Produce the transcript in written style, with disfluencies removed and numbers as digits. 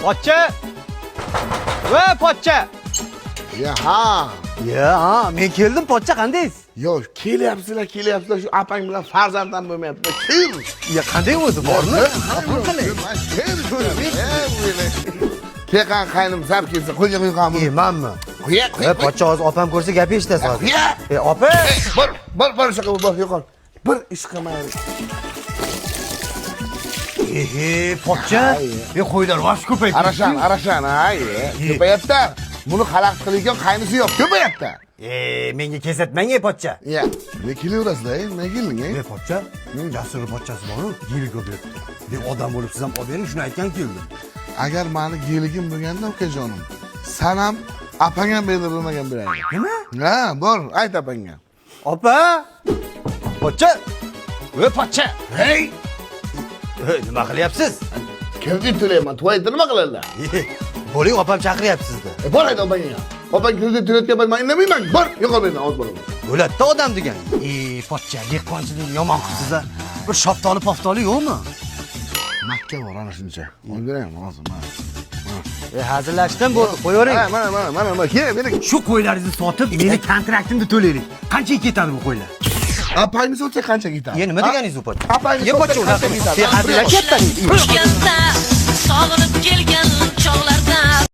Pochcha. Va pochcha. Ya ha. Ha, men keldim, pochcha qandaysiz? Yo, kelyapsizlar. Shu apang bilan farzanddan bo'lmayapti. Kim? Ya qanday o'zi bormi? Apang qanday? Teqan qaynim zab kelsa qo'lga qo'yganmi? Manmi? Qo'ya. Pochcha hozir opam ko'rsa gap eshitasiz hozir. Qo'ya. Opa! Bor shaqa bor yo'qol. Bir ish qilmaydi. Pochcha. Qo'ylar vash ko'paydi. Arashan, ay. Ko'payapti. Buni xalaqit qilayotgan qaynisi yo'q, ko'payapti. Menga kesatmang, pochcha. Ya, ne kelaverasizlar, ne kelding, Pochcha? Jasur pochchasi bormi? Yili ko'payapti. Odam bo'lib siz ham olib bering, shuni aytgan keldim. Agar meni geligim bo'lganda, ukajonim, san ham apang ham bilmagan bo'lardi. Nima? Ha, bor, ayt apangga. Opa! Pochcha! Pochcha! Hey! Nima qilyapsiz? Kredit to'layman, to'yda nima qiladilar? Bo'ling, opam chaqiryapsiz-da. Bor ayt opangga. Opang kredit to'layotgan men indamayman. Bor, yo'qol meni, hozir boraman. Bo'ladida odam degan. Pochcha, dehqonchilik yomon qilsiz-a. Bir shoftoli poftoli yo'qmi? Makka bor ana shuncha. Olib beraman hozir, mana. Hazillashdim, bo'ldi, qo'yavering. Mana, kel, Shu qo'ylaringizni sotib, meni kontraktimni to'laylik. Qanchaga ketadi bu qo'ylar? apangni sotsa qancha ketadi? Nima deganingiz u pochcha? Apangni pochcha sotsa qancha ketadi? hazillashyapsan. Sog'inib kelgan chog'larda